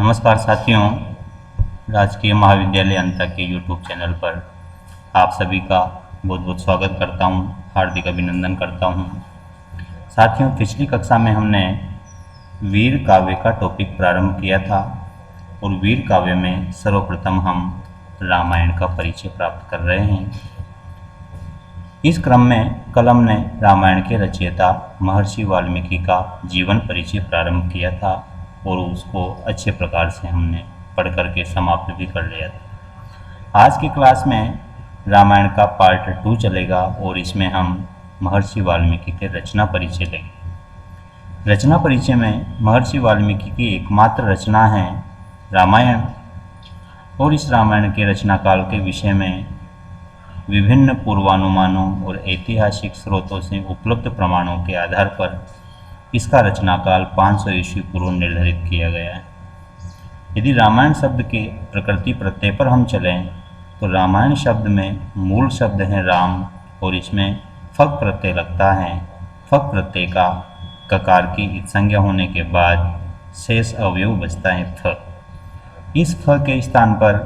नमस्कार साथियों, राजकीय महाविद्यालय अंता के यूट्यूब चैनल पर आप सभी का बहुत बहुत स्वागत करता हूं, हार्दिक अभिनंदन करता हूं। साथियों, पिछली कक्षा में हमने वीर काव्य का टॉपिक प्रारंभ किया था और वीर काव्य में सर्वप्रथम हम रामायण का परिचय प्राप्त कर रहे हैं। इस क्रम में कल हमने रामायण के रचयिता महर्षि वाल्मीकि का जीवन परिचय प्रारंभ किया था और उसको अच्छे प्रकार से हमने पढ़ करके समाप्त भी कर लिया था। आज की क्लास में रामायण का पार्ट 2 चलेगा और इसमें हम महर्षि वाल्मीकि के रचना परिचय लेंगे। रचना परिचय में महर्षि वाल्मीकि की एकमात्र रचना है रामायण और इस रामायण के रचना काल के विषय में विभिन्न पूर्वानुमानों और ऐतिहासिक स्रोतों से उपलब्ध प्रमाणों के आधार पर इसका रचनाकाल 500 ईस्वी पूर्व निर्धारित किया गया है। यदि रामायण शब्द के प्रकृति प्रत्यय पर हम चलें तो रामायण शब्द में मूल शब्द है राम और इसमें फक प्रत्यय लगता है। फक प्रत्यय का ककार की संज्ञा होने के बाद शेष अवयव बचता है फ। इस फ के स्थान पर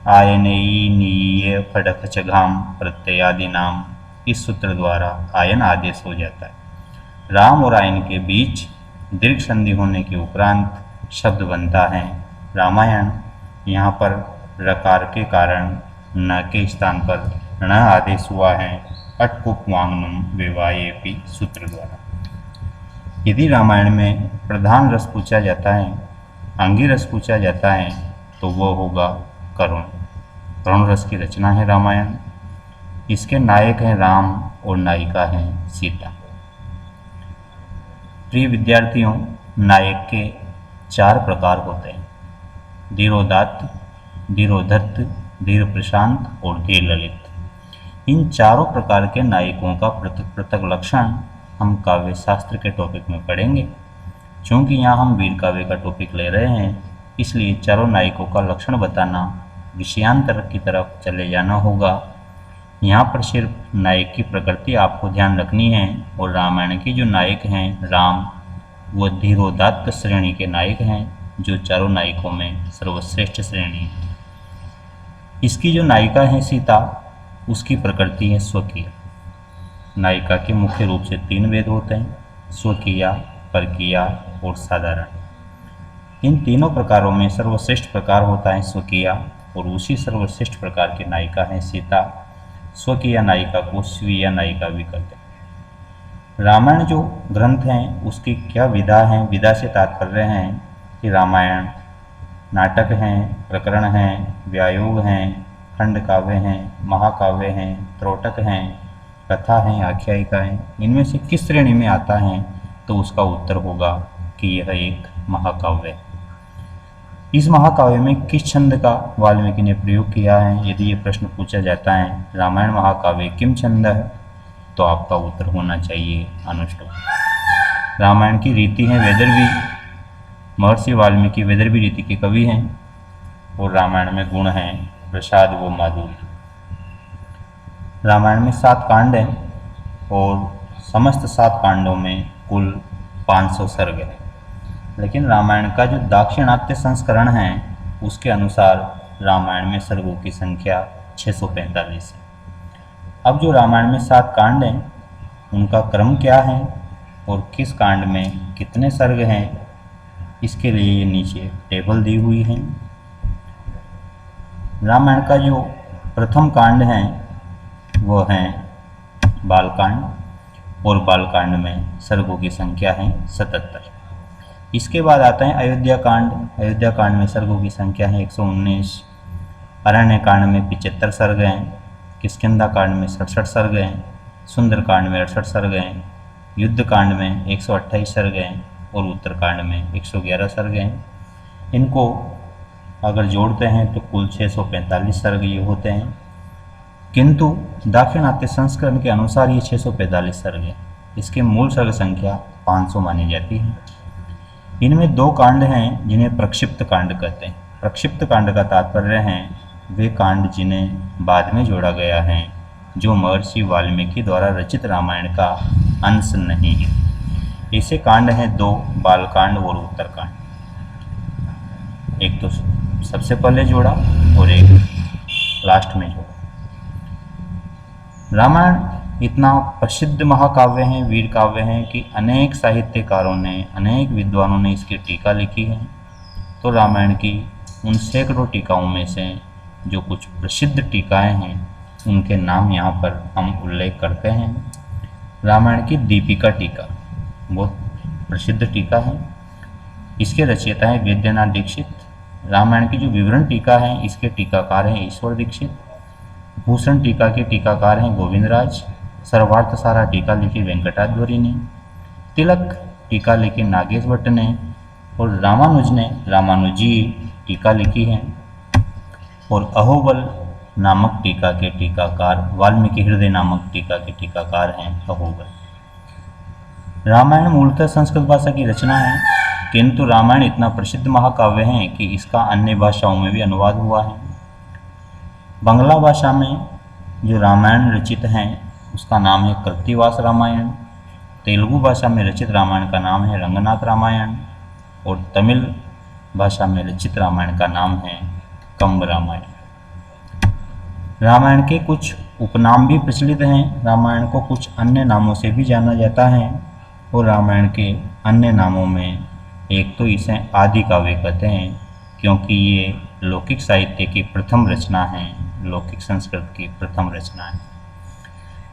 आयनेयी नीय फटक चघाम प्रत्ययादि नाम इस सूत्र द्वारा आयन आदेश हो जाता है। राम और आयन के बीच दीर्घ संधि होने के उपरांत शब्द बनता है रामायण। यहाँ पर रकार के कारण न के स्थान पर न आदेश हुआ है अटकुप वांगनुम विवायेपि सूत्र द्वारा। यदि रामायण में प्रधान रस पूछा जाता है, अंगी रस पूछा जाता है तो वो होगा करुण। करुण रस की रचना है रामायण। इसके नायक हैं राम और नायिका है सीता। प्रिय विद्यार्थियों, नायक के 4 प्रकार होते हैं: धीरोदात्त, धीरोधत्त, धीर प्रशांत और धीर ललित। इन चारों प्रकार के नायकों का पृथक पृथक लक्षण हम काव्य शास्त्र के टॉपिक में पढ़ेंगे। चूँकि यहाँ हम वीर काव्य का टॉपिक ले रहे हैं, इसलिए चारों नायकों का लक्षण बताना विषयांतर की तरफ चले जाना होगा। यहाँ पर सिर्फ नायक की प्रकृति आपको ध्यान रखनी है और रामायण के जो नायक हैं राम, वो धीरोदात्त श्रेणी के नायक हैं जो चारों नायकों में सर्वश्रेष्ठ श्रेणी है। इसकी जो नायिका है सीता, उसकी प्रकृति है स्वकीय। नायिका के मुख्य रूप से 3 भेद होते हैं: स्वकीय, परकीय और साधारण। इन तीनों प्रकारों में सर्वश्रेष्ठ प्रकार होता है स्वकीय और उसी सर्वश्रेष्ठ प्रकार की नायिका है सीता। स्वकीय नायिका को स्वीय नायिका भी कहते हैं। रामायण जो ग्रंथ हैं उसकी क्या विधा है? विधा से तात्पर्य है कि रामायण नाटक हैं, प्रकरण हैं, व्यायोग हैं, खंड काव्य हैं, महाकाव्य हैं, त्रोटक हैं, कथा हैं, आख्यायिका हैं। इनमें से किस श्रेणी में आता है? तो उसका उत्तर होगा कि यह एक महाकाव्य है। इस महाकाव्य में किस छंद का वाल्मीकि ने प्रयोग किया है? यदि ये प्रश्न पूछा जाता है रामायण महाकाव्य किम छंद है, तो आपका उत्तर होना चाहिए अनुष्टुप। रामायण की रीति है वैदर्भी। महर्षि वाल्मीकि वैदर्भी रीति के कवि हैं और रामायण में गुण हैं प्रसाद व माधुर्य। रामायण में 7 कांड हैं और समस्त 7 कांडों में कुल 500 सर्ग हैं। लेकिन रामायण का जो दाक्षिणात्य संस्करण है उसके अनुसार रामायण में सर्गों की संख्या 645 है। अब जो रामायण में 7 कांड हैं उनका क्रम क्या है और किस कांड में कितने सर्ग हैं, इसके लिए ये नीचे टेबल दी हुई है। रामायण का जो प्रथम कांड है वो है बालकांड और बालकांड में सर्गों की संख्या है 77। इसके बाद आता है अयोध्या कांड। अयोध्या कांड में सर्गों की संख्या है 119। अरण्य कांड में 75 सर्ग हैं। किष्किंधा कांड में 67 सर्ग हैं। सुंदर कांड में 68 सर्ग हैं। युद्ध कांड में 128 सर्ग हैं और उत्तर कांड में 111 सर्ग हैं। इनको अगर जोड़ते हैं तो कुल 645 सर्ग ये होते हैं, किंतु दाक्षिणात्य संस्करण के अनुसार ये 645 सर्ग हैं। इसके मूल सर्ग संख्या 500 मानी जाती है। इनमें 2 कांड हैं जिन्हें प्रक्षिप्त कांड कहते हैं। प्रक्षिप्त कांड का तात्पर्य है वे कांड जिन्हें बाद में जोड़ा गया है, जो महर्षि वाल्मीकि द्वारा रचित रामायण का अंश नहीं है। ऐसे कांड हैं 2, बालकांड और उत्तरकांड। एक तो सबसे पहले जोड़ा और एक लास्ट में जोड़ा। रामायण इतना प्रसिद्ध महाकाव्य है, वीर काव्य है कि अनेक साहित्यकारों ने, अनेक विद्वानों ने इसकी टीका लिखी है। तो रामायण की उन सैकड़ों टीकाओं में से जो कुछ प्रसिद्ध टीकाएं हैं उनके नाम यहाँ पर हम उल्लेख करते हैं। रामायण की दीपिका टीका बहुत प्रसिद्ध टीका है। इसके रचयिता है वैद्यनाथ दीक्षित। रामायण की जो विवरण टीका है इसके टीकाकार हैं ईश्वर दीक्षित। भूषण टीका के टीकाकार हैं गोविंदराज। सर्वार्थ सारा टीका लिखी वेंकटाद्वरी ने। तिलक टीका लिखी नागेश भट्ट ने। और रामानुज ने रामानुजी टीका लिखी है। और अहोबल नामक टीका के टीकाकार, वाल्मीकि हृदय नामक टीका के टीकाकार हैं अहोबल। रामायण मूलतः संस्कृत भाषा की रचना है, किंतु रामायण इतना प्रसिद्ध महाकाव्य है कि इसका अन्य भाषाओं में भी अनुवाद हुआ है। बंगला भाषा में जो रामायण रचित हैं उसका नाम है कृत्तिवास रामायण। तेलुगु भाषा में रचित रामायण का नाम है रंगनाथ रामायण। और तमिल भाषा में रचित रामायण का नाम है कंब रामायण। रामायण के कुछ उपनाम भी प्रचलित हैं। रामायण को कुछ अन्य नामों से भी जाना जाता है। और रामायण के अन्य नामों में एक तो इसे आदि काव्य कहते हैं, क्योंकि ये लौकिक साहित्य की प्रथम रचना है, लौकिक संस्कृत की प्रथम रचना है।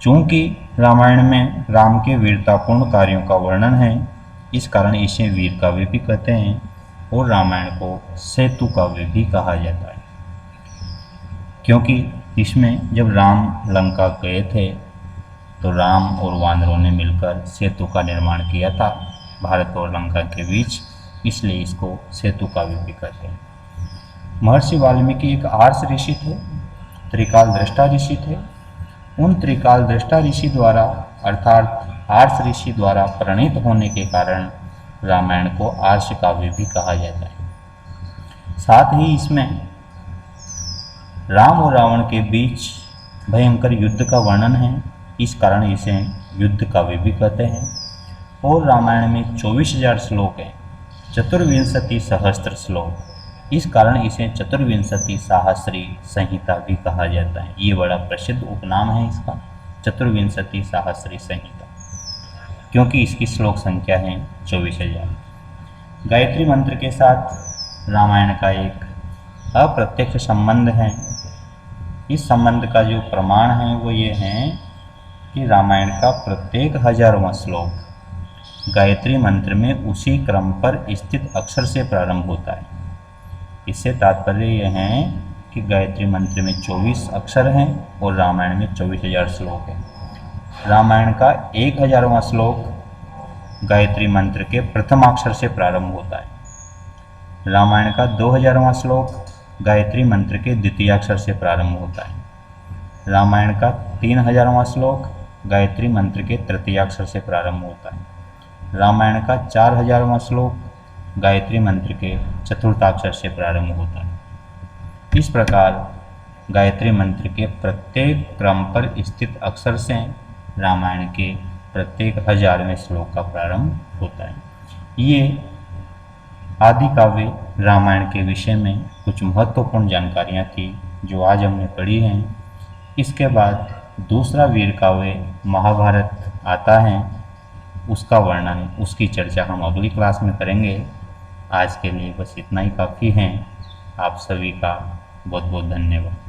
चूँकि रामायण में राम के वीरतापूर्ण कार्यों का वर्णन है, इस कारण इसे वीर काव्य भी कहते हैं। और रामायण को सेतु काव्य भी कहा जाता है, क्योंकि इसमें जब राम लंका गए थे तो राम और वानरों ने मिलकर सेतु का निर्माण किया था भारत और लंका के बीच, इसलिए इसको सेतु काव्य भी कहते हैं। महर्षि वाल्मीकि एक आर्ष ऋषि थे, त्रिकाल दृष्टा ऋषि थे। उन त्रिकाल दृष्टा ऋषि द्वारा अर्थात आर्ष ऋषि द्वारा प्रणीत होने के कारण रामायण को आर्ष काव्य भी कहा जाता है। साथ ही इसमें राम और रावण के बीच भयंकर युद्ध का वर्णन है, इस कारण इसे युद्ध काव्य भी कहते हैं। और रामायण में 24,000 श्लोक हैं, चतुर्विंशति सहस्त्र श्लोक, इस कारण इसे चतुर्विंशति सहस्री संहिता भी कहा जाता है। ये बड़ा प्रसिद्ध उपनाम है इसका, चतुर्विंशति सहस्री संहिता, क्योंकि इसकी श्लोक संख्या है 24,000। गायत्री मंत्र के साथ रामायण का एक अप्रत्यक्ष संबंध है। इस संबंध का जो प्रमाण है वो ये है कि रामायण का प्रत्येक 1000वां श्लोक गायत्री मंत्र में उसी क्रम पर स्थित अक्षर से प्रारंभ होता है। इससे तात्पर्य यह है कि गायत्री मंत्र में 24 अक्षर हैं और रामायण में 24,000 श्लोक हैं। रामायण का 1000वां श्लोक गायत्री मंत्र के प्रथम अक्षर से प्रारंभ होता है। रामायण का 2000वां श्लोक गायत्री मंत्र के द्वितीय अक्षर से प्रारंभ होता है। रामायण का 3000वां श्लोक गायत्री मंत्र के तृतीय अक्षर से प्रारंभ होता है। रामायण का 4000वां श्लोक गायत्री मंत्र के चतुर्थाक्षर से प्रारंभ होता है। इस प्रकार गायत्री मंत्र के प्रत्येक क्रम पर स्थित अक्षर से रामायण के प्रत्येक 1000वें श्लोक का प्रारंभ होता है। ये आदि काव्य रामायण के विषय में कुछ महत्वपूर्ण जानकारियाँ थी जो आज हमने पढ़ी हैं। इसके बाद दूसरा वीर काव्य महाभारत आता है, उसका वर्णन, उसकी चर्चा हम अगली क्लास में करेंगे। आज के लिए बस इतना ही काफ़ी है। आप सभी का बहुत बहुत धन्यवाद।